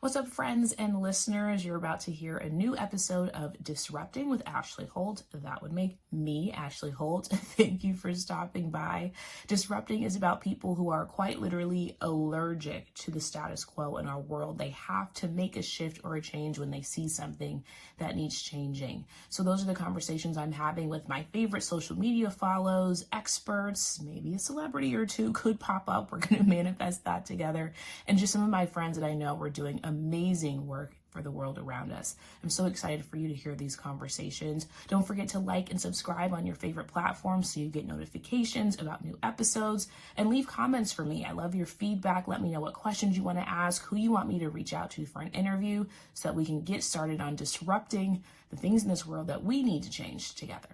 What's up, friends and listeners? You're about to hear a new episode of Disrupting with Ashley Holt. That would make me Ashley Holt. Thank you for stopping by. Disrupting is about people who are quite literally allergic to the status quo in our world. They have to make a shift or a change when they see something that needs changing. So those are the conversations I'm having with my favorite social media follows, experts, maybe a celebrity or two could pop up. We're going to manifest that together. And just some of my friends that I know we're doing amazing work for the world around us. I'm so excited for you to hear these conversations. Don't forget to like and subscribe on your favorite platforms so you get notifications about new episodes, and leave comments for me. I love your feedback. Let me know what questions you want to ask, who you want me to reach out to for an interview so that we can get started on disrupting the things in this world that we need to change together.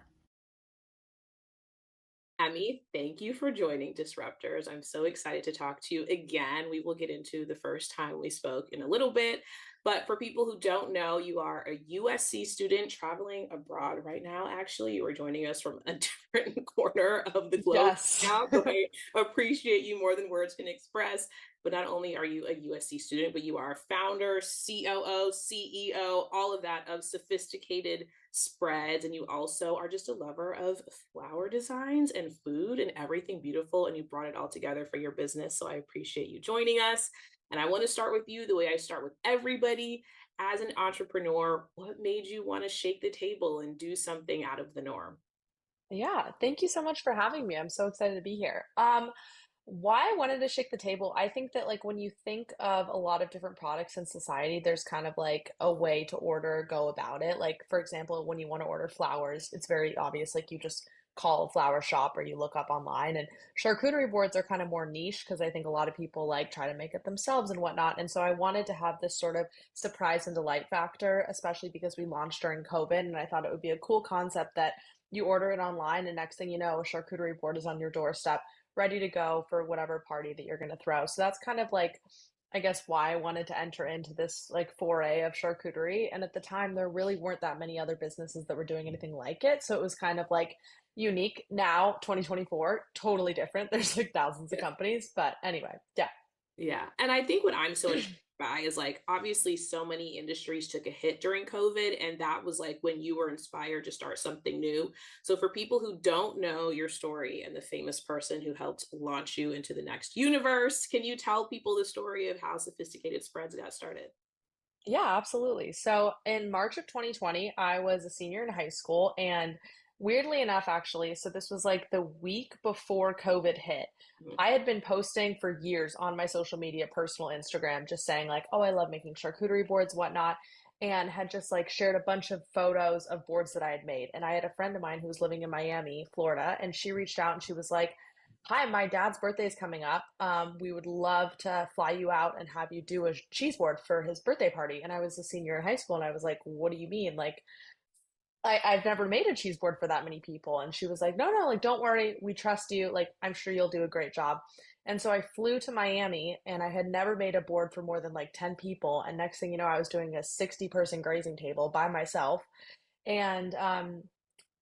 Emmy, thank you for joining Disruptors. I'm so excited to talk to you again. We will get into the first time we spoke in a little bit. But for people who don't know, you are a USC student traveling abroad right now. Actually, you are joining us from a different corner of the globe Yes. now. So I appreciate you more than words can express. But not only are you a USC student, but you are founder, COO, CEO, all of that of Sophisticated Spreads. And you also are just a lover of flower designs and food and everything beautiful. And you brought it all together for your business. So I appreciate you joining us. And I want to start with you the way I start with everybody. As an entrepreneur, what made you want to shake the table and do something out of the norm? Yeah, thank you so much for having me. I'm so excited to be here. Why I wanted to shake the table, I think that like when you think of a lot of different products in society, there's kind of like a way to order, go about it. Like for example, when you want to order flowers, it's very obvious, like you just call a flower shop or you look up online. And charcuterie boards are kind of more niche because I think a lot of people like try to make it themselves and whatnot. And so I wanted to have this sort of surprise and delight factor, especially because we launched during COVID, and I thought it would be a cool concept that you order it online, and next thing you know, a charcuterie board is on your doorstep, ready to go for whatever party that you're going to throw. So that's kind of like, I guess, why I wanted to enter into this like foray of charcuterie. And at the time, there really weren't that many other businesses that were doing anything like it. So it was kind of like unique. Now, 2024, totally different. There's like thousands of companies. But anyway, yeah. Yeah. And I think what I'm so intrigued by is like obviously so many industries took a hit during COVID, and that was like when you were inspired to start something new. So for people who don't know your story and the famous person who helped launch you into the next universe, can you tell people the story of how Sophisticated Spreads got started? Yeah, absolutely. So in March of 2020, I was a senior in high school, and weirdly enough, actually, so this was like the week before COVID hit. Mhm. I had been posting for years on my social media, personal Instagram, just saying like, "Oh, I love making charcuterie boards, whatnot," and had just like shared a bunch of photos of boards that I had made. And I had a friend of mine who was living in Miami, Florida, and she reached out and she was like, "Hi, my dad's birthday is coming up. We would love to fly you out and have you do a cheese board for his birthday party." And I was a senior in high school, and I was like, "What do you mean? Like, I've never made a cheese board for that many people." And she was like, "No, no, like, don't worry. We trust you. Like, I'm sure you'll do a great job." And so I flew to Miami, and I had never made a board for more than like 10 people. And next thing you know, I was doing a 60-person grazing table by myself. And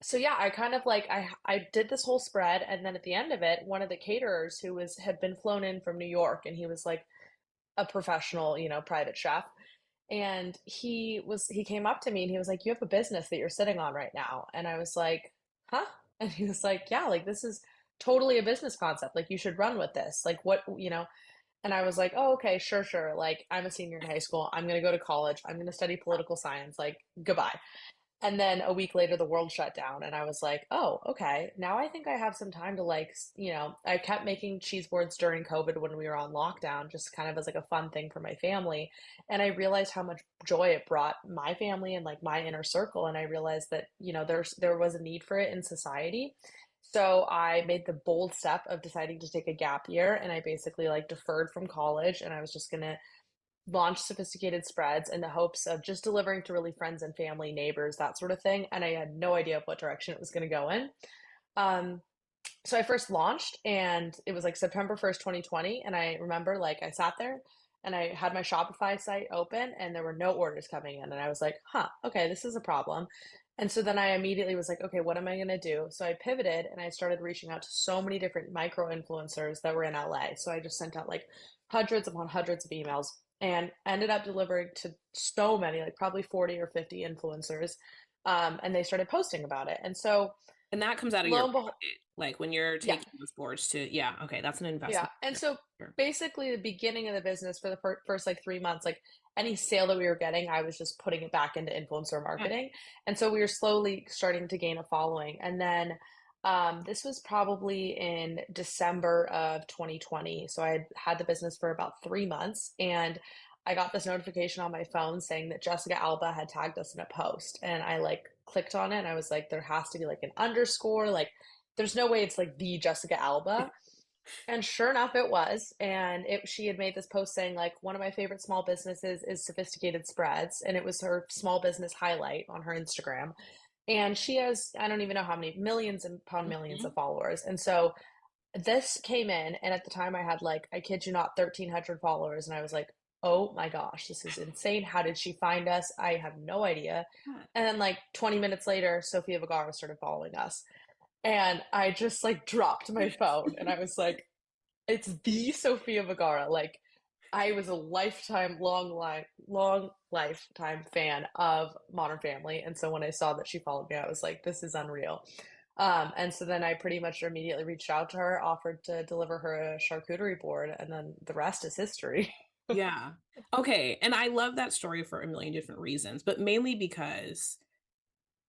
so yeah, I kind of like I did this whole spread, and then at the end of it, one of the caterers who was had been flown in from New York, and he was like a professional, private chef, and he came up to me and he was like, "You have a business that you're sitting on right now." And I was like, "Huh?" And he was like, "Yeah, like this is totally a business concept. Like you should run with this. Like what?" And I was like, "Oh, okay, sure, sure. Like I'm a senior in high school. I'm going to go to college. I'm going to study political science. Like goodbye." And then a week later, the world shut down, and I was like, "Oh, okay. Now I think I have some time to like, I kept making cheese boards during COVID when we were on lockdown, just kind of as like a fun thing for my family. And I realized how much joy it brought my family and like my inner circle. And I realized that, there was a need for it in society. So I made the bold step of deciding to take a gap year, and I basically like deferred from college, and I was just gonna launch sophisticated spreads in the hopes of just delivering to really friends and family, neighbors, that sort of thing. And I had no idea of what direction it was going to go in. Um, so I first launched, and it was like September 1st, 2020. And I remember like I sat there and I had my Shopify site open, and there were no orders coming in. And I was like, huh, okay, this is a problem. And so then I immediately was like, okay, what am I going to do? So I pivoted and I started reaching out to so many different micro influencers that were in LA. So I just sent out like hundreds upon hundreds of emails. and ended up delivering to so many, like probably 40 or 50 influencers. And they started posting about it. And so And that comes out of lo your and behold, pocket, like when you're yeah, taking those boards to, yeah, okay, that's an yeah. investment. And so Sure. basically, the beginning of the business for the first like 3 months, like any sale that we were getting, I was just putting it back into influencer Yeah. marketing. And so we were slowly starting to gain a following. And then this was probably in December of 2020. So I had had the business for about 3 months, and I got this notification on my phone saying that Jessica Alba had tagged us in a post. And I like clicked on it, and I was like, there has to be like an underscore. Like, there's no way it's like the Jessica Alba. And sure enough, it was. And she had made this post saying, like, one of my favorite small businesses is sophisticated spreads. And it was her small business highlight on her Instagram. And she has, I don't even know how many millions and pound millions of Mhm. followers. And so this came in. And at the time, I had like, I kid you not, 1,300 followers. And I was like, oh my gosh, this is insane. How did she find us? I have no idea. Yeah. And then, like, 20 minutes later, Sofia Vergara started following us. And I just like dropped my phone and I was like, it's the Sofia Vergara. Like, I was a long lifetime fan of Modern Family, and so when I saw that she followed me, I was like, this is unreal. And so then I pretty much immediately reached out to her, offered to deliver her a charcuterie board, and then the rest is history. Yeah. Okay. And I love that story for a million different reasons, but mainly because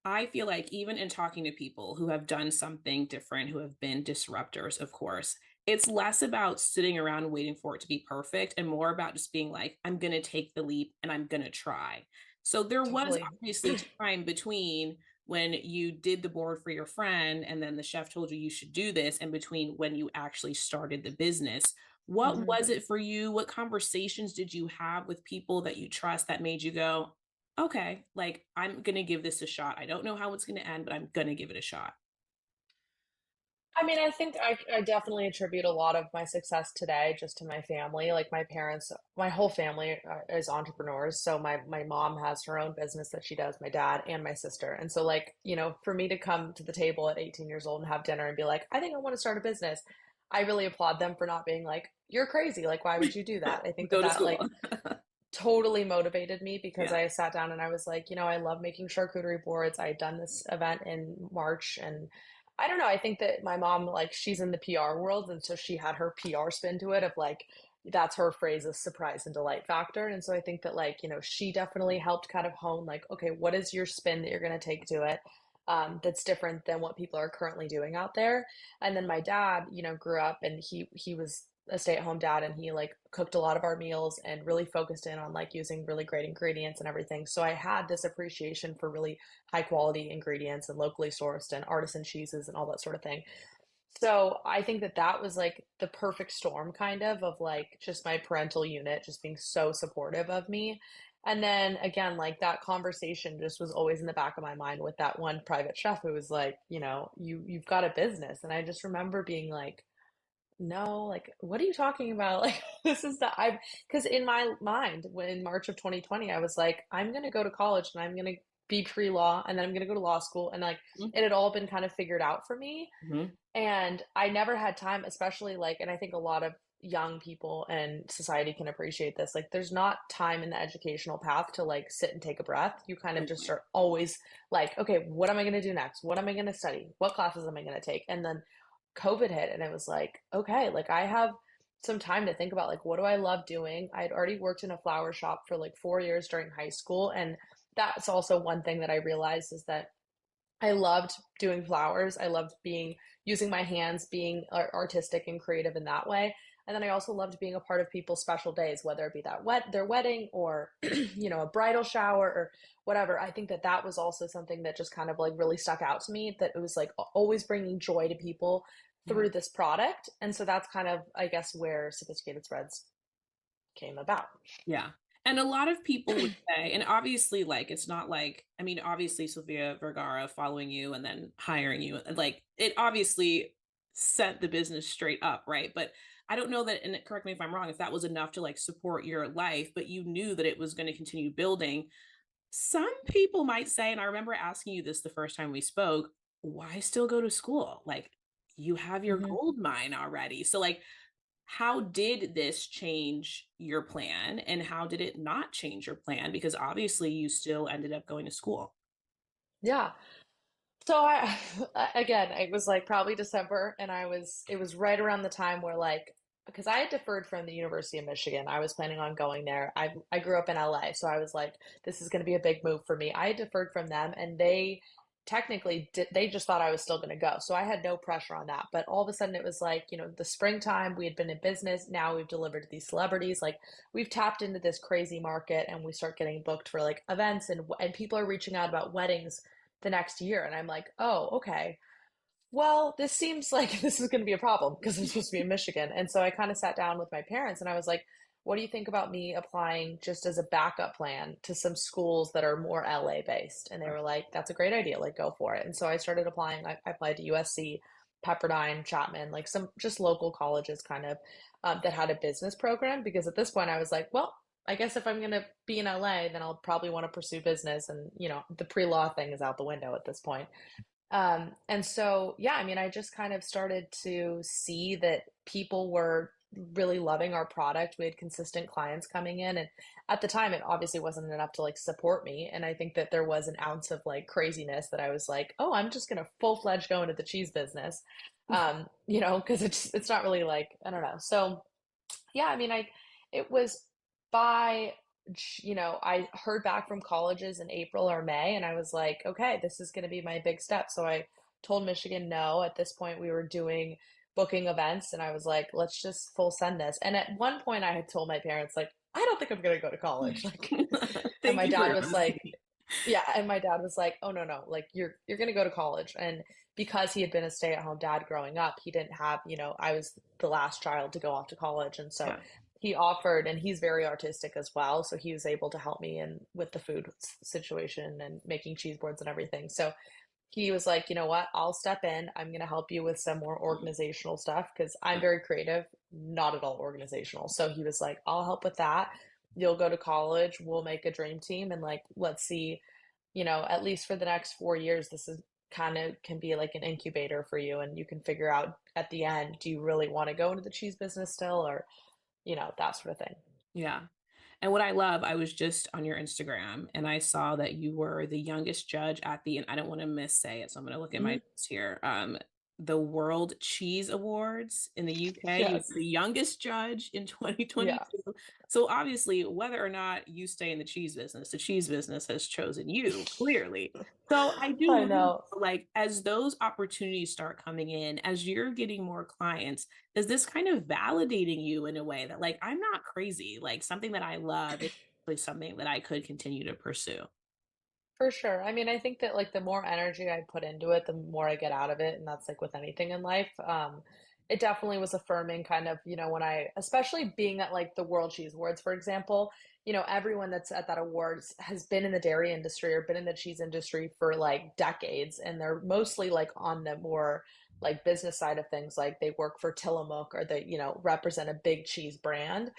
I feel like even in talking to people who have done something different, who have been disruptors, of course, it's less about sitting around waiting for it to be perfect and more about just being like, I'm going to take the leap and I'm going to try. So there was Totally. obviously time between when you did the board for your friend and then the chef told you you should do this and between when you actually started the business. What Mhm. was it for you? What conversations did you have with people that you trust that made you go, okay, like I'm going to give this a shot. I don't know how it's going to end, but I'm going to give it a shot. I mean, I think I definitely attribute a lot of my success today just to my family. Like my parents, my whole family is entrepreneurs. So my mom has her own business that she does, my dad and my sister. And so like, for me to come to the table at 18 years old and have dinner and be like, I think I want to start a business. I really applaud them for not being like, you're crazy. Like, why would you do that? I think that Go to that school. like totally motivated me because Yeah. I sat down and I was like, I love making charcuterie boards. I had done this event in March, and I don't know, I think that my mom, like, she's in the PR world, and so she had her PR spin to it of like, that's her phrase, is surprise and delight factor. And so I think that, like, she definitely helped kind of hone like, okay, what is your spin that you're going to take to it? That's different than what people are currently doing out there. And then my dad, grew up and he was a stay-at-home dad, and he like cooked a lot of our meals and really focused in on like using really great ingredients and everything. So I had this appreciation for really high quality ingredients and locally sourced and artisan cheeses and all that sort of thing. So I think that that was like the perfect storm kind of like just my parental unit just being so supportive of me. And then again, like that conversation just was always in the back of my mind with that one private chef who was like, you've got a business. And I just remember being like, no, like, what are you talking about? Like, this is because in my mind, when in March of 2020, I was like, I'm going to go to college and I'm going to be pre-law and then I'm going to go to law school. And like, it had all been kind of figured out for me. Mm-hmm. And I never had time, especially like, and I think a lot of young people and society can appreciate this. Like, there's not time in the educational path to like sit and take a breath. You kind of just Totally. are always like, okay, what am I going to do next? What am I going to study? What classes am I going to take? And then COVID hit, and it was like, okay, like I have some time to think about like, what do I love doing? I'd already worked in a flower shop for like 4 years during high school. And that's also one thing that I realized is that I loved doing flowers. I loved using my hands, being artistic and creative in that way. And then I also loved being a part of people's special days, whether it be their wedding or, a bridal shower or whatever. I think that that was also something that just kind of like really stuck out to me, that it was like always bringing joy to people Yeah. through this product. And so that's kind of, I guess, where sophisticated spreads came about. Yeah. And a lot of people would say, and obviously, like, it's not like, I mean, obviously, Sofia Vergara following you and then hiring you, like, it obviously set the business straight up, right? But I don't know that, and correct me if I'm wrong, if that was enough to like support your life, but you knew that it was going to continue building. Some people might say, and I remember asking you this the first time we spoke, why still go to school? Like, you have your Mm-hmm. gold mine already. So, like, how did this change your plan and how did it not change your plan? Because obviously you still ended up going to school. Yeah. So I again, it was like probably December, and it was right around the time where like because I had deferred from the University of Michigan. I was planning on going there. I grew up in LA, so I was like, this is going to be a big move for me. I had deferred from them, and they technically they just thought I was still going to go. So I had no pressure on that. But all of a sudden, it was like, the springtime. We had been in business. Now we've delivered to these celebrities. Like we've tapped into this crazy market, and we start getting booked for like events, and people are reaching out about weddings the next year. And I'm like, oh, okay. Well, this seems like this is going to be a problem because I'm supposed to be in Michigan. And so I kind of sat down with my parents and I was like, what do you think about me applying just as a backup plan to some schools that are more LA based? And they were like, that's a great idea. Like, go for it. And so I started applying. I applied to USC, Pepperdine, Chapman, like some just local colleges kind of that had a business program. Because at this point I was like, well, I guess if I'm going to be in LA, then I'll probably want to pursue business. And, the pre law thing is out the window at this point. And so, yeah, I mean, I just kind of started to see that people were really loving our product. We had consistent clients coming in. And at the time, it obviously wasn't enough to like support me. And I think that there was an ounce of like craziness that I was like, oh, I'm just going to full fledged go into the cheese business. Because it's not really like, I don't know. So, yeah, I mean, it was by, I heard back from colleges in April or May, and I was like, okay, this is going to be my big step. So I told Michigan no. At this point, we were doing booking events, and I was like, let's just full send this. And at one point, I had told my parents, like, I don't think I'm going to go to college. Like, and Thank my you for dad your was like, honesty. yeah, and my dad was like, "Oh no, no, like you're going to go to college." And because he had been a stay-at-home dad growing up, he didn't have, I was the last child to go off to college, and so Yeah. he offered, and he's very artistic as well, so he was able to help me in with the food situation and making cheese boards and everything. So he was like, "You know what? I'll step in. I'm going to help you with some more organizational stuff because I'm very creative, not at all organizational." So he was like, "I'll help with that. You'll go to college. We'll make a dream team and like let's see, at least for the next 4 years, this is kind of can be like an incubator for you and you can figure out at the end, do you really want to go into the cheese business still or, that sort of thing." Yeah. And what I love, I was just on your Instagram and I saw that you were the youngest judge at the, and I don't want to missay it, so I'm going to look at my Mhm. notes here. The World Cheese Awards in the UK. You were Yes. the youngest judge in Yeah. 2022. So obviously, whether or not you stay in the cheese business has chosen you, clearly. So I do I wonder, know. like, as those opportunities start coming in, as you're getting more clients, is this kind of validating you in a way that like I'm not crazy, like something that I love is really something that I could continue to pursue? For sure. I mean, I think that like the more energy I put into it, the more I get out of it, and that's like with anything in life. It definitely was affirming kind of, when I, especially being at like the World Cheese Awards, for example, everyone that's at that awards has been in the dairy industry or been in the cheese industry for like decades, and they're mostly like on the more like business side of things, like they work for Tillamook or they, represent a big cheese brand,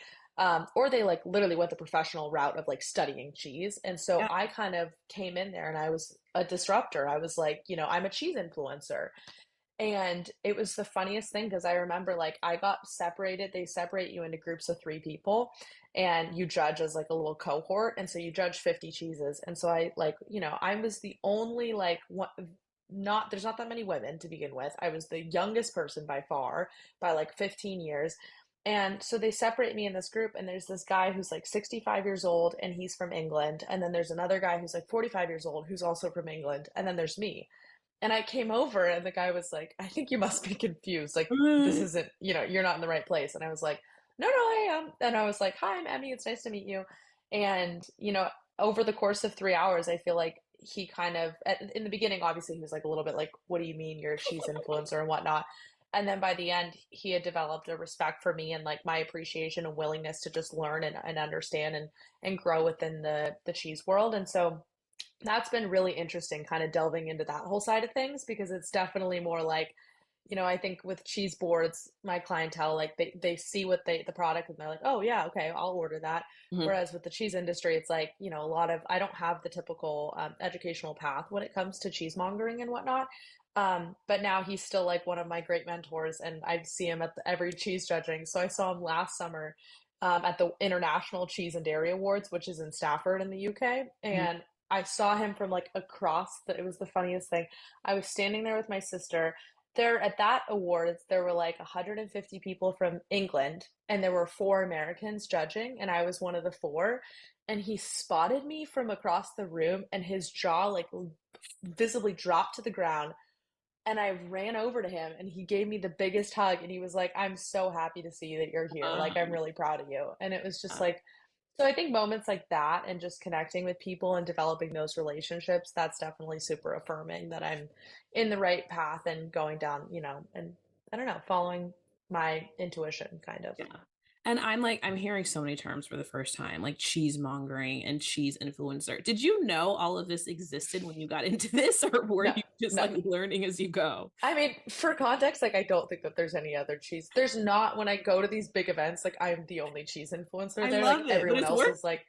or they like literally went the professional route of like studying cheese. And so Yeah. I kind of came in there and I was a disruptor. I was like, I'm a cheese influencer. And it was the funniest thing because I remember like I got separated. They separate you into groups of 3 people and you judge as like a little cohort. And so you judge 50 cheeses. And so I like, I was the only like one, not there's not that many women to begin with. I was the youngest person by far by like 15 years. And so they separate me in this group, and there's this guy who's like 65 years old and he's from England. And then there's another guy who's like 45 years old who's also from England. And then there's me. And I came over and the guy was like, I think you must be confused. Like, this Mm. isn't, you're not in the right place. And I was like, no, no, I am. And I was like, hi, I'm Emmy. It's nice to meet you. And, over the course of 3 hours, I feel like he kind of, in the beginning, obviously, he was like a little bit like, what do you mean you're a cheese influencer and whatnot? And then by the end, he had developed a respect for me and like my appreciation and willingness to just learn and understand and grow within the cheese world. And so, that's been really interesting kind of delving into that whole side of things because it's definitely more like I think with cheese boards, my clientele, like they see what the product and they're like, oh yeah, okay, I'll order that. Mhm. Whereas with the cheese industry, it's like, a lot of, I don't have the typical educational path when it comes to cheesemongering and whatnot. But now he's still like one of my great mentors, and I see him at every cheese judging. So I saw him last summer at the International Cheese and Dairy Awards, which is in Stafford in the UK. Mhm. And I saw him from like across it was the funniest thing. I was standing there with my sister. There at that awards, there were like 150 people from England, and there were four Americans judging, and I was one of the four. And he spotted me from across the room, and his jaw like visibly dropped to the ground, and I ran over to him and he gave me the biggest hug, and he was like, I'm so happy to see that you're here. Like, I'm really proud of you. And it was just Yeah. like, so I think moments like that and just connecting with people and developing those relationships, that's definitely super affirming that I'm in the right path and going down, and I don't know, following my intuition kind of. Yeah. And I'm hearing so many terms for the first time, like cheesemongering and cheese influencer. Did you know all of this existed when you got into this, or were No, you just no. like learning as you go? I mean, for context, like I don't think that there's any other cheese. There's not when I go to these big events, like I'm the only cheese influencer I there. Like love it, but everyone it's else work. is like,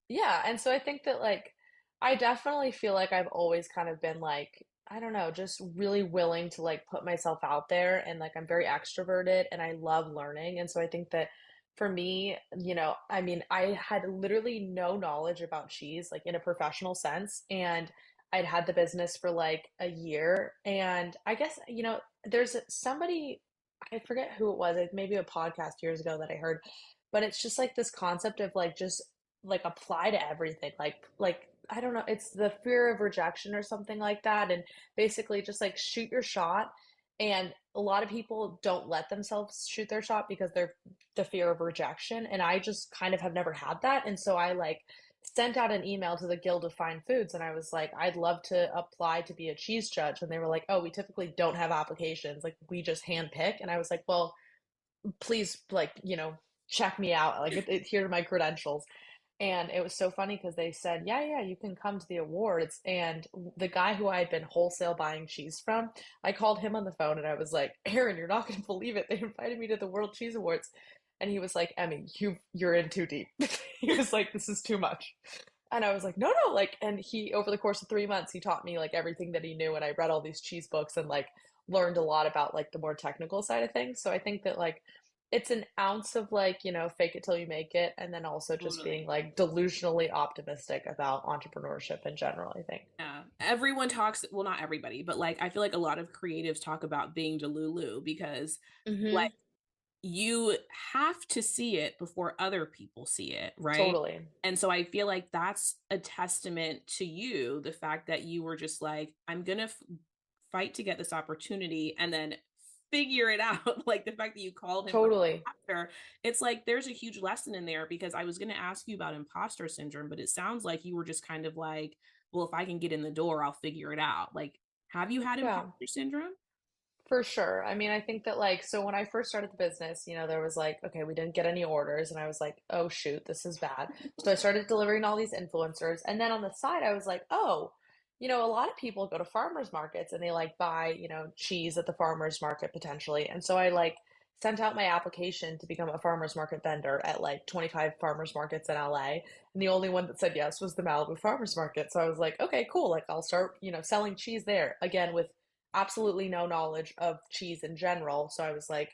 yeah. And so I think that like I definitely feel like I've always kind of been like, I don't know, just really willing to like put myself out there, and like I'm very extroverted and I love learning. And so I think that for me, I mean, I had literally no knowledge about cheese, like in a professional sense. And I'd had the business for like a year. And I guess, there's somebody, I forget who it was, maybe a podcast years ago that I heard, but it's just like this concept of like just like apply to everything. Like I don't know, it's the fear of rejection or something like that. And basically just like shoot your shot. And a lot of people don't let themselves shoot their shot because they're the fear of rejection. And I just kind of have never had that. And so I like sent out an email to the Guild of Fine Foods, and I was like, I'd love to apply to be a cheese judge. And they were like, oh, we typically don't have applications. Like we just hand pick. And I was like, well, please, like, check me out. Like here are my credentials. And it was so funny because they said, yeah, yeah, you can come to the awards. And the guy who I had been wholesale buying cheese from, I called him on the phone and I was like, Aaron, you're not going to believe it. They invited me to the World Cheese Awards. And he was like, Emmy, you're in too deep. He was like, this is too much. And I was like, no, no. Like, and he, over the course of 3 months, he taught me like everything that he knew. And I read all these cheese books and like learned a lot about like the more technical side of things. So I think that like, it's an ounce of like, fake it till you make it. And then also just being Totally. like delusionally optimistic about entrepreneurship in general, I think. Yeah. Everyone talks, well, not everybody, but like I feel like a lot of creatives talk about being Delulu because like Hmm. you have to see it before other people see it, right? Totally. And so I feel like that's a testament to you, the fact that you were just like, I'm gonna fight to get this opportunity and then figure it out. Like the fact that you called him right Totally. after, it's like there's a huge lesson in there because I was gonna ask you about imposter syndrome, but it sounds like you were just kind of like, well, if I can get in the door, I'll figure it out. Like, have you had Yeah. imposter syndrome? For sure. I mean, I think that like, so when I first started the business, there was like, okay, we didn't get any orders. And I was like, oh, shoot, this is bad. So I started delivering all these influencers. And then on the side, I was like, oh, a lot of people go to farmers markets and they like buy, cheese at the farmers market potentially. And so I like sent out my application to become a farmers market vendor at like 25 farmers markets in LA. And the only one that said yes was the Malibu farmers market. So I was like, okay, cool. Like I'll start, selling cheese there again with absolutely no knowledge of cheese in general. So I was like,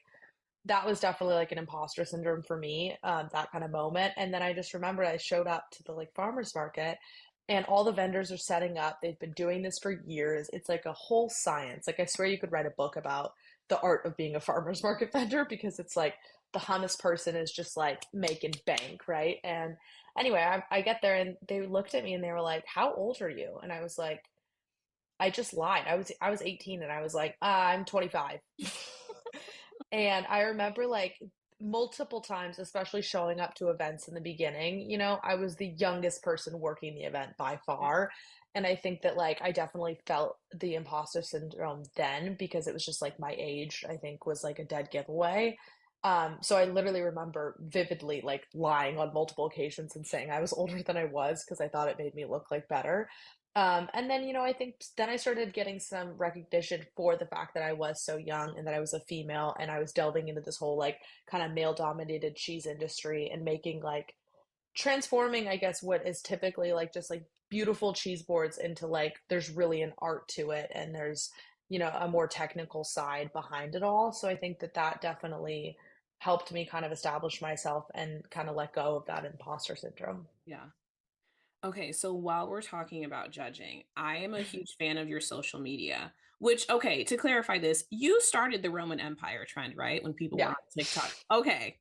that was definitely like an imposter syndrome for me, that kind of moment. And then I just remember I showed up to the like farmers market, and all the vendors are setting up. They've been doing this for years. It's like a whole science. Like I swear you could write a book about the art of being a farmers market vendor, because it's like the hummus person is just like making bank, right? And anyway, I get there and they looked at me and they were like, how old are you? And I was like, I just lied. I was 18 and I was like, I'm 25. And I remember like multiple times, especially showing up to events in the beginning, I was the youngest person working the event by far. And I think that like I definitely felt the imposter syndrome then, because it was just like my age, I think, was like a dead giveaway. So I literally remember vividly like lying on multiple occasions and saying I was older than I was because I thought it made me look like better. And then, I think then I started getting some recognition for the fact that I was so young and that I was a female and I was delving into this whole like kind of male dominated cheese industry and making like transforming, I guess, what is typically like just like beautiful cheese boards into like there's really an art to it and there's, a more technical side behind it all. So I think that that definitely helped me kind of establish myself and kind of let go of that imposter syndrome. Yeah. Okay, so while we're talking about judging, I am a huge fan of your social media, which, okay, to clarify this, you started the Roman Empire trend, right? When people were Yeah. on TikTok. Okay,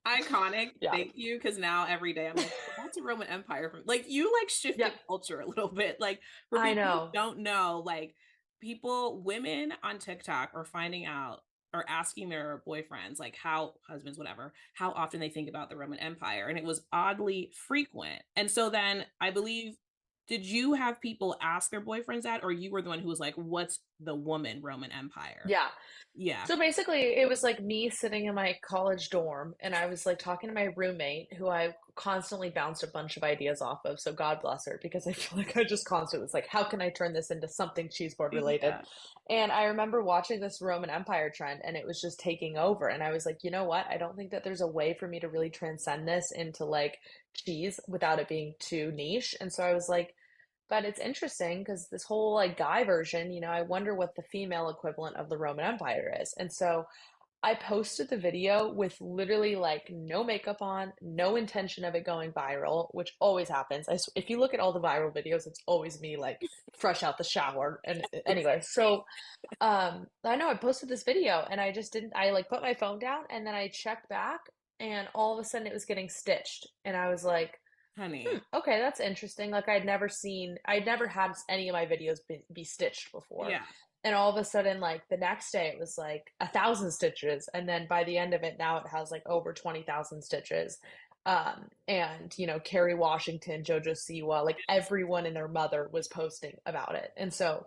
iconic. Yeah. Thank you. Because now every day I'm like, "Oh, that's a Roman Empire. Like, you like shifted Yep. culture a little bit. Like, for I people who know. don't know, like, women on TikTok are finding out or asking their boyfriends, like how husbands, whatever, how often they think about the Roman Empire. And it was oddly frequent. And so then I believe, did you have people ask their boyfriends that, or you were the one who was like, what's the woman Roman Empire? Yeah. Yeah. So basically, it was like me sitting in my college dorm, and I was like talking to my roommate, who I constantly bounced a bunch of ideas off of. So God bless her, because I feel like I just constantly was like, how can I turn this into something cheese board related? Yeah. And I remember watching this Roman Empire trend, and it was just taking over. And I was like, you know what? I don't think that there's a way for me to really transcend this into like cheese without it being too niche. And so I was like, but it's interesting because this whole like guy version, I wonder what the female equivalent of the Roman Empire is. And so I posted the video with literally like no makeup on, no intention of it going viral, which always happens. If you look at all the viral videos, it's always me like fresh out the shower. And anyway, so I know I posted this video and I just didn't, I like put my phone down and then I checked back and all of a sudden it was getting stitched. And I was like, Honey. okay, that's interesting. Like I'd never had any of my videos be stitched before. Yeah. And all of a sudden, like the next day, it was like 1,000 stitches, and then by the end of it, now it has like over 20,000 stitches. And Kerry Washington, JoJo Siwa, like everyone and their mother was posting about it, and so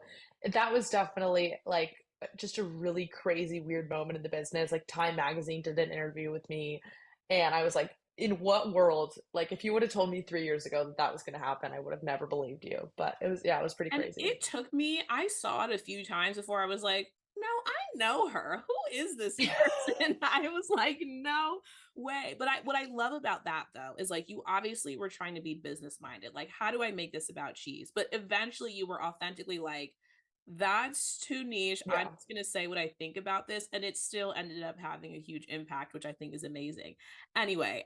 that was definitely like just a really crazy, weird moment in the business. Like Time Magazine did an interview with me, and I was like, in what world? Like, if you would have told me 3 years ago that that was going to happen, I would have never believed you. But it was, yeah, it was pretty And crazy. it took me, I saw it a few times before I was like, no, I know her. Who is this person? I was like, no way. But what I love about that though is like you obviously were trying to be business minded. Like, how do I make this about cheese? But eventually you were authentically like, that's too niche. I'm Yeah. just gonna say what I think about this. And it still ended up having a huge impact, which I think is amazing. Anyway,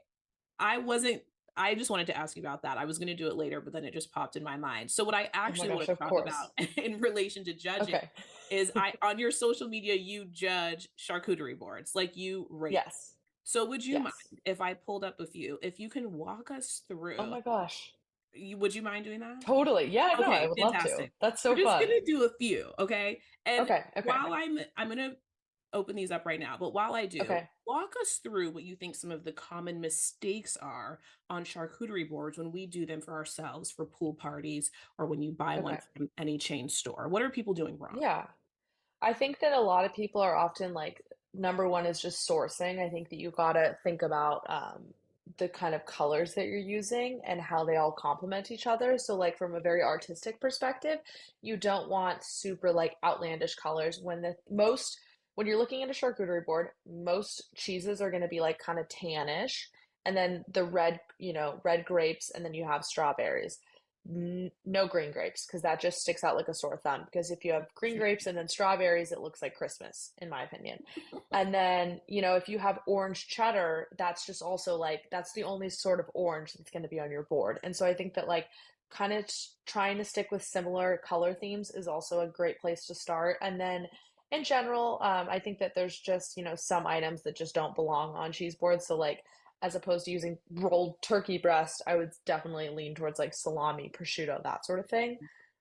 I wasn't I just wanted to ask you about that. I was going to do it later, but then it just popped in my mind. So what I Oh my actually want gosh, to of talk about course. in relation to judging Okay. is I on your social media you judge charcuterie boards, like you rate. Yes. So would you mind Yes. if I pulled up a few? If you can walk us Oh through, my gosh. would you mind doing that? Totally. Yeah, no, I Okay, would love to. fantastic. That's We're so just fun. gonna do a few, okay? And Okay. Okay. while I'm gonna open these up right now, but while I do, Okay. walk us through what you think some of the common mistakes are on charcuterie boards when we do them for ourselves for pool parties or when you buy one Okay. from any chain store. What are people doing wrong? Yeah. I think that a lot of people are often like, number one is just sourcing. I think that you gotta think about the kind of colors that you're using and how they all complement each other. So, like from a very artistic perspective, you don't want super like outlandish colors. When you're looking at a charcuterie board, most cheeses are going to be like kind of tannish, and then the red grapes, and then you have strawberries. No green grapes because that just sticks out like a sore thumb. Because if you have green grapes and then strawberries, it looks like Christmas, in my opinion. And then, if you have orange cheddar, that's just also like, that's the only sort of orange that's going to be on your board. And so I think that, like, kind of trying to stick with similar color themes is also a great place to start. And then, in general, I think that there's just, some items that just don't belong on cheese boards. So, like, as opposed to using rolled turkey breast, I would definitely lean towards like salami, prosciutto, that sort of thing.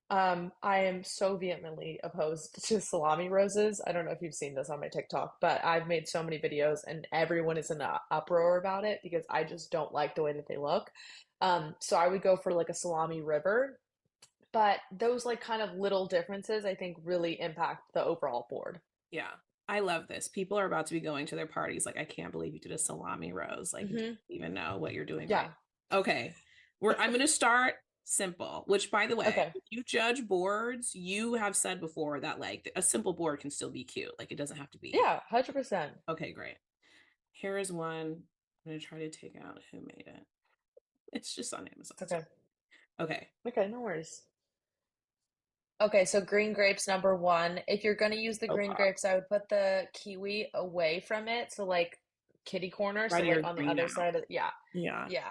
I am so vehemently opposed to salami roses. I don't know if you've seen this on my TikTok, but I've made so many videos and everyone is in an uproar about it because I just don't like the way that they look. So I would go for like a salami river, but those like kind of little differences I think really impact the overall board. Yeah. I love this. People are about to be going to their parties like, I can't believe you did a salami rose. Like, you don't Hmm. even know what you're doing right. Yeah. Okay. I'm going to start simple, which by the way, Okay. if you judge boards, you have said before that like a simple board can still be cute. Like it doesn't have to be. Yeah, 100%. Okay, great. Here is one. I'm going to try to take out who made it. It's just on Amazon. It's okay. Okay. Okay, no worries. Okay, so green grapes number one. If you're gonna use the Oh, green grapes, I would put the kiwi away from it. So like kitty corner. So right here like is on the green other now. side of yeah. Yeah. Yeah.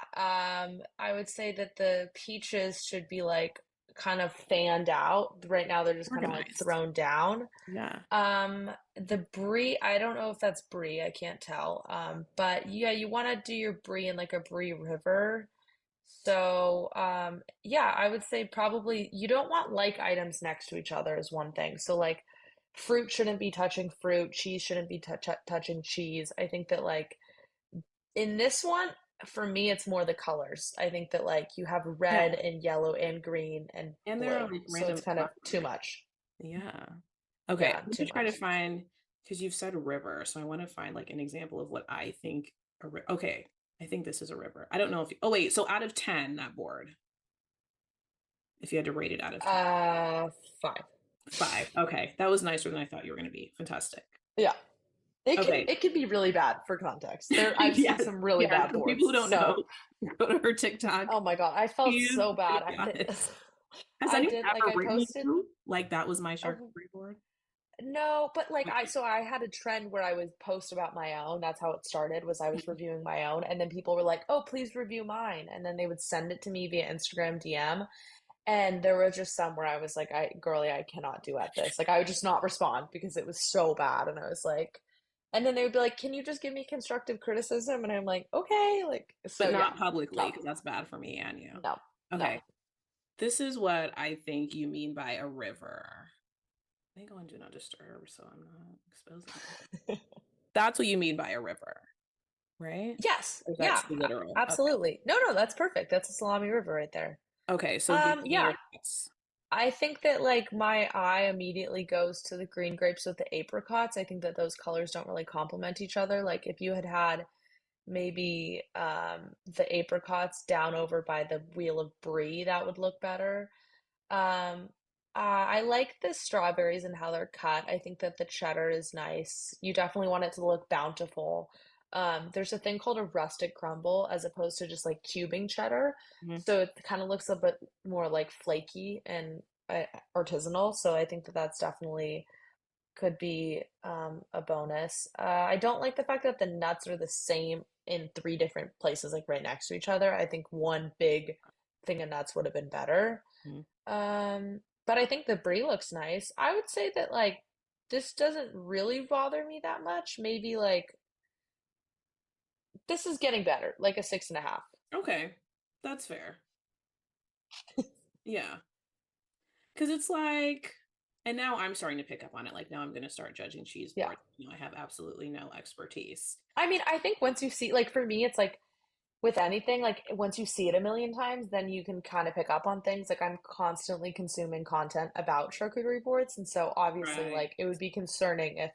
I would say that the peaches should be like kind of fanned out. Right now they're just kind of like Organized. thrown down. Yeah. The brie, I don't know if that's brie, I can't tell. But yeah, you want to do your brie in like a brie river. So, yeah, I would say probably you don't want like items next to each other is one thing. So like fruit shouldn't be touching fruit, cheese shouldn't be touching cheese. I think that like in this one, for me, it's more the colors. I think that like you have Yeah. red and yellow and green and And there are blue. like So it's random kind of too colors. much. Yeah. Okay. Yeah, I'm too gonna try to much. find because you've said river, so I want to find like an example of what I think okay. I think this is a river. I don't know if oh wait, so out of 10, that board, if you had to rate it out of 10. Uh, 5. 5. Okay. That was nicer than I thought you were gonna be. Fantastic. Yeah. Okay. It can be really bad for context. I've seen Yes. some really Yeah. bad For people boards. who don't know, So, go to her TikTok. oh my God, I felt She is so bad. brutally honest. Has I anyone did like ever I written posted you like that was my oh charcuterie board? no, but like Okay. I had a trend where I would post about my own. That's how it started, was I was reviewing my own, and then people were like, "Oh, please review mine." And then they would send it to me via Instagram DM. And there were just some where I was like, girlie, I cannot duet this. Like, I would just not respond because it was so bad. And I was like, and then they would be like, can you just give me constructive criticism? And I'm like, okay. Like, But so yeah, not publicly tough. because that's bad for me and you. No, no. Okay. This is what I think you mean by a river. I go on do not disturb, so I'm not exposing. That's what you mean by a river, right? Yes. Or is that Yeah, too literal? absolutely. No, no, that's perfect. That's a salami river right there. Okay, so give me Yeah, your thoughts. I think that like my eye immediately goes to the green grapes with the apricots. I think that those colors don't really complement each other. Like if you had had maybe the apricots down over by the wheel of brie, that would look better. Um, I like the strawberries and how they're cut. I think that the cheddar is nice. You definitely want it to look bountiful. There's a thing called a rustic crumble as opposed to just like cubing cheddar. Mhm. So it kind of looks a bit more like flaky and artisanal. So I think that that's definitely could be a bonus. I don't like the fact that the nuts are the same in 3 different places, like right next to each other. I think one big thing of nuts would have been better. Mhm. But I think the brie looks nice. I would say that like this doesn't really bother me that much. Maybe like this is getting better, like a 6.5. Okay, that's fair. Yeah, because it's like, and now I'm starting to pick up on it. Like now I'm going to start judging cheese Yeah. boards. I have absolutely no expertise. I mean, I think once you see, like for me, it's like with anything, like once you see it a million times, then you can kind of pick up on things. Like I'm constantly consuming content about charcuterie boards, and so obviously, Right. like it would be concerning if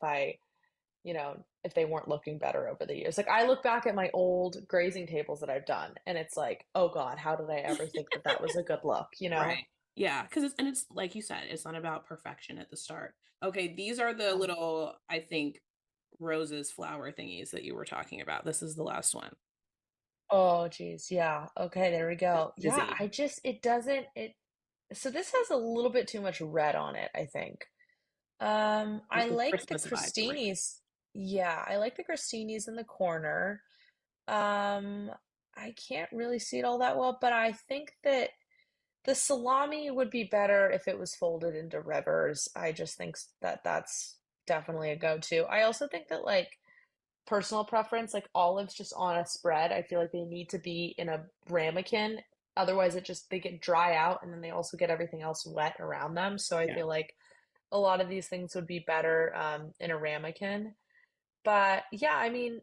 if they weren't looking better over the years. Like I look back at my old grazing tables that I've done, and it's like, oh God, how did I ever think that that was a good look? Right. Yeah, because it's like you said, it's not about perfection at the start. Okay, these are the Yeah. little, I think, roses flower thingies that you were talking about. This is the last one. Oh, geez. Yeah. Okay, there we go. Yeah, Busy. it doesn't, so this has a little bit too much red on it, I think. I It's the like the Christmas vibe for me. crostinis. Yeah, I like the crostinis in the corner. Um, I can't really see it all that well, but I think that the salami would be better if it was folded into rivers. I just think that that's definitely a go-to. I also think that like personal preference, like olives just on a spread, I feel like they need to be in a ramekin. Otherwise, they get dry out and then they also get everything else wet around them. So I Yeah. feel like a lot of these things would be better in a ramekin. But yeah, I mean,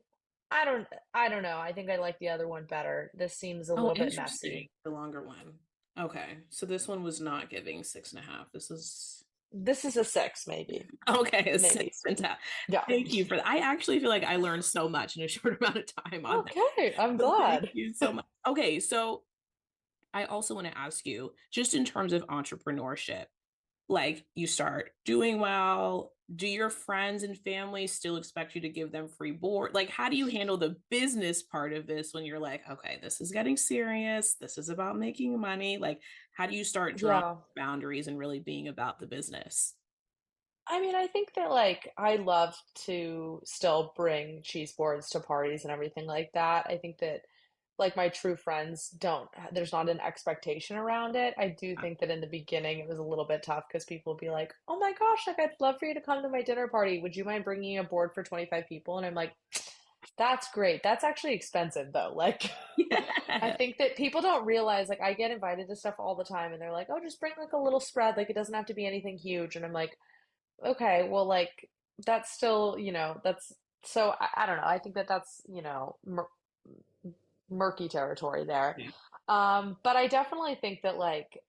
I don't know. I think I like the other one better. This seems a Oh, little bit interesting. messy. The longer one. Okay, so this one was not giving 6.5. This is This is a 6, maybe. okay, a Maybe. 6. Fantastic. Yeah. Thank you for that. I actually feel like I learned so much in a short amount of time on that. Okay, I'm So thank glad. you so much. Okay, so I also want to ask you, just in terms of entrepreneurship, like you start doing well, do your friends and family still expect you to give them free board? Like, how do you handle the business part of this when you're like, okay, this is getting serious, this is about making money? Like, how do you start drawing Yeah. boundaries and really being about the business? I mean, I think that, like, I love to still bring cheese boards to parties and everything like that. I think that, like, my true friends don't there's not an expectation around it. I do think that in the beginning, it was a little bit tough because people would be like, "Oh my gosh, like, I'd love for you to come to my dinner party. Would you mind bringing a board for 25 people?" And I'm like, "That's great. That's actually expensive, though." Like, I Yeah. think that people don't realize, like, I get invited to stuff all the time, and they're like, "Oh, just bring, like, a little spread. Like, it doesn't have to be anything huge." And I'm like, okay, well, like, that's still, that's so I don't know. I think that that's, murky territory there. Yeah. But I definitely think that, like,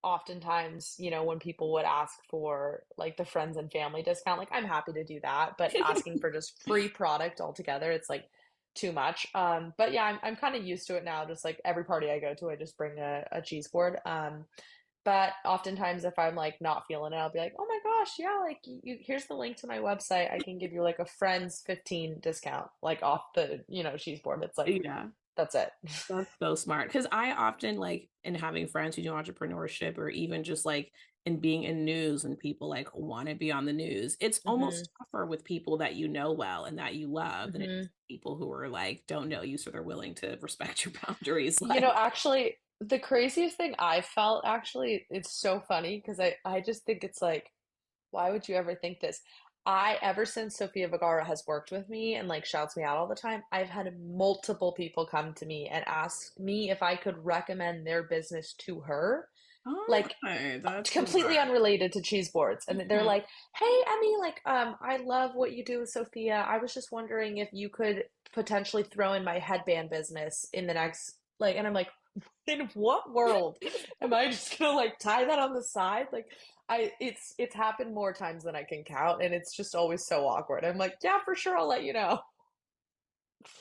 oftentimes, when people would ask for like the friends and family discount, like, I'm happy to do that, but asking for just free product altogether, it's like too much. But yeah, I'm kind of used to it now. Just like every party I go to, I just bring a cheese board. But oftentimes, if I'm like not feeling it, I'll be like, "Oh my gosh, yeah, like here's the link to my website. I can give you like a friend's 15 discount, like off the, cheese board." It's like, Yeah. that's it. That's so smart. Because I often like in having friends who do entrepreneurship or even just like in being in news and people like want to be on the news, it's Hmm. almost tougher with people that you know well and that you love than it is Hmm. people who are like don't know you, so they're willing to respect your boundaries. Actually, the craziest thing I felt, actually, it's so funny because I just think it's like, why would you ever think this? Ever since Sofia Vergara has worked with me and like shouts me out all the time, I've had multiple people come to me and ask me if I could recommend their business to her, like, Okay, that's completely smart. unrelated to cheese boards. And they're Mhm. like, "Hey, Emmy, like, I love what you do with Sophia. I was just wondering if you could potentially throw in my headband business in the next, like," and I'm like, in what world am I just gonna like tie that on the side? Like, it's happened more times than I can count, and it's just always so awkward. I'm like, yeah, for sure, I'll let you know.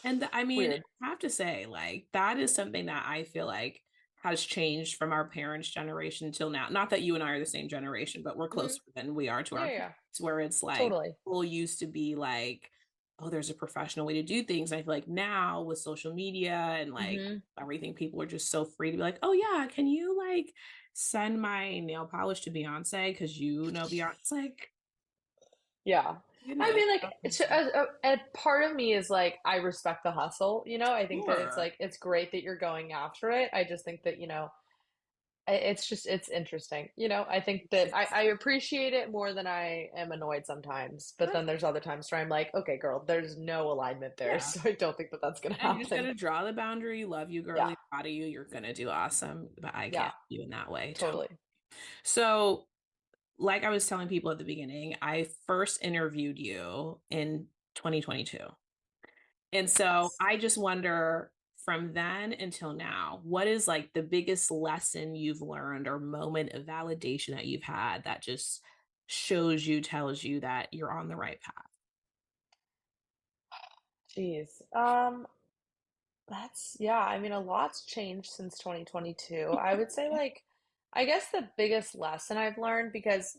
And I mean, Weird. I have to say, like, that is something that I feel like has changed from our parents' generation till now. Not that you and I are the same generation, but we're Hmm. closer than we are to our Yeah, parents, yeah, where it's like totally. people used to be like, oh, there's a professional way to do things. I feel like now with social media and like Hmm. everything, people are just so free to be like, oh yeah, can you like send my nail polish to Beyonce because you know Beyonce? It's like, Yeah. I goodness. mean, like, a part of me is like, I respect the hustle. I think that it's Sure. like, it's great that you're going after it. I just think that, it's just, it's interesting. I think that I appreciate it more than I am annoyed sometimes. But then there's other times where I'm like, okay, girl, there's no alignment there. Yeah. So I don't think that that's going to And you just happen. gotta draw the boundary, love you, Yeah. girly, proud of you, you're gonna do awesome, but I Yeah. can't do you in that way. Totally. So, like I was telling people at the beginning, I first interviewed you in 2022. And so Yes. I just wonder from then until now, what is like the biggest lesson you've learned or moment of validation that you've had that just shows you, tells you that you're on the right path? Jeez. Yeah, I mean, a lot's changed since 2022. I would say, like, I guess the biggest lesson I've learned, because,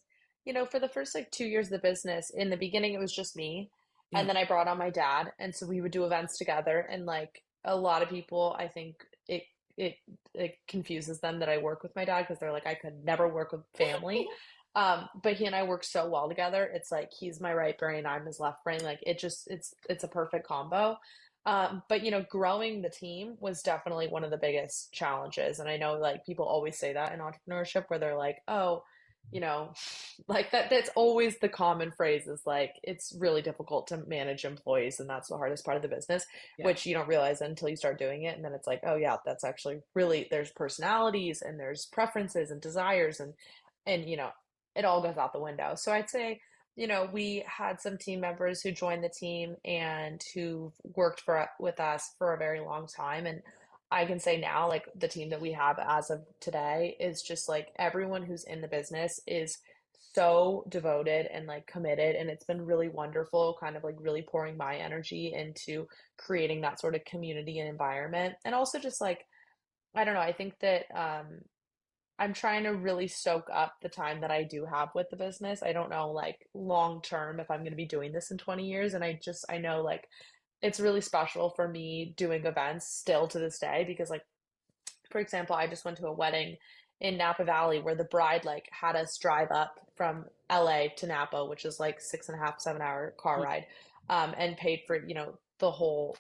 for the first like 2 years of the business, in the beginning, it was just me. And Yeah. then I brought on my dad. And so we would do events together. And like a lot of people, I think it, it confuses them that I work with my dad because they're like, I could never work with family. But he and I work so well together. It's like he's my right brain, I'm his left brain. Like, it's a perfect combo. But growing the team was definitely one of the biggest challenges. And I know like people always say that in entrepreneurship where they're like, oh, you know, like that's always the common phrase is like it's really difficult to manage employees and that's the hardest part of the business, Yeah. which you don't realize until you start doing it. And then it's like, oh yeah, that's actually really there's personalities and there's preferences and desires and it all goes out the window. So I'd say we had some team members who joined the team and who worked with us for a very long time. And I can say now, like the team that we have as of today is just like everyone who's in the business is so devoted and like committed. And it's been really wonderful, kind of like really pouring my energy into creating that sort of community and environment. And also just like I don't know, I think that I'm trying to really soak up the time that I do have with the business. I don't know, like, long term if I'm going to be doing this in 20 years. And I know, like, it's really special for me doing events still to this day because, like, for example, I just went to a wedding in Napa Valley where the bride like had us drive up from LA to Napa, which is like 6.5, 7 hour car Yeah. ride, and paid for, the whole,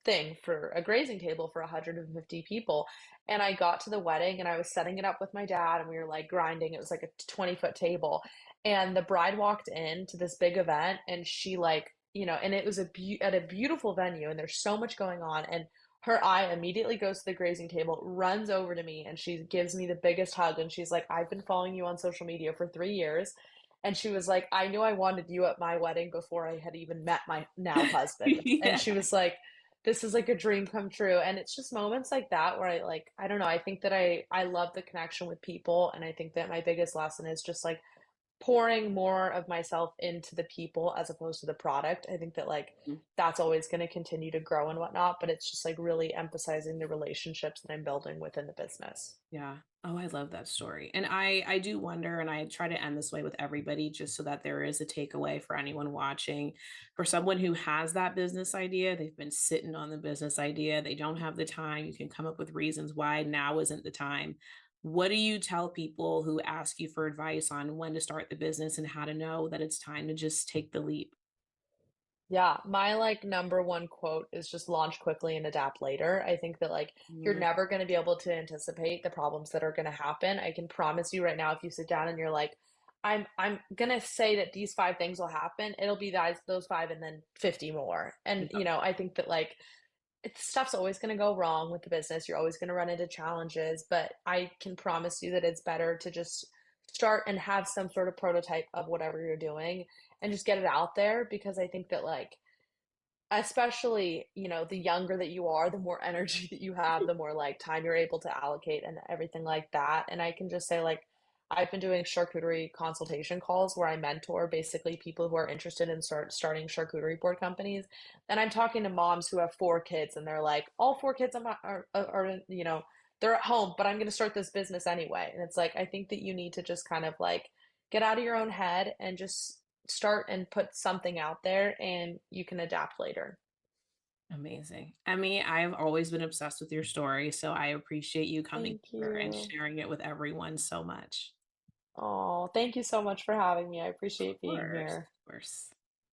thing for a grazing table for 150 people. And I got to the wedding and I was setting it up with my dad and we were like grinding. It was like a 20-foot table. And the bride walked in to this big event and she like, and it was at a beautiful venue and there's so much going on. And her eye immediately goes to the grazing table, runs over to me, and she gives me the biggest hug. And she's like, I've been following you on social media for 3 years. And she was like, I knew I wanted you at my wedding before I had even met my now husband. And Yeah. she was like, this is like a dream come true. And it's just moments like that where I don't know, I think that I love the connection with people. And I think that my biggest lesson is just like pouring more of myself into the people as opposed to the product. I think that like that's always going to continue to grow and whatnot, but it's just like really emphasizing the relationships that I'm building within the business. Yeah. Oh, I love that story. And I do wonder, and I try to end this way with everybody just so that there is a takeaway for anyone watching. For someone who has that business idea, they've been sitting on the business idea, they don't have the time. You can come up with reasons why now isn't the time. What do you tell people who ask you for advice on when to start the business and how to know that it's time to just take the leap? Yeah, my like number one quote is just launch quickly and adapt later. I think that like you're Mm, never going to be able to anticipate the problems that are going to happen. I can promise you right now, if you sit down and you're like, I'm gonna say that these five things will happen, it'll be those five and then 50 more. And yeah. I think that like stuff's always going to go wrong with the business. You're always going to run into challenges, but I can promise you that it's better to just start and have some sort of prototype of whatever you're doing and just get it out there because I think that like especially, the younger that you are, the more energy that you have, the more like time you're able to allocate and everything like that. And I can just say like I've been doing charcuterie consultation calls where I mentor basically people who are interested in starting charcuterie board companies. And I'm talking to moms who have four kids and they're like, all four kids are they're at home, but I'm going to start this business anyway. And it's like, I think that you need to just kind of like get out of your own head and just start and put something out there and you can adapt later. Amazing. Emmy, I've always been obsessed with your story, so I appreciate you coming Thank here and you. sharing it with everyone so much. Oh, thank you so much for having me. I Of appreciate being course, here. of course.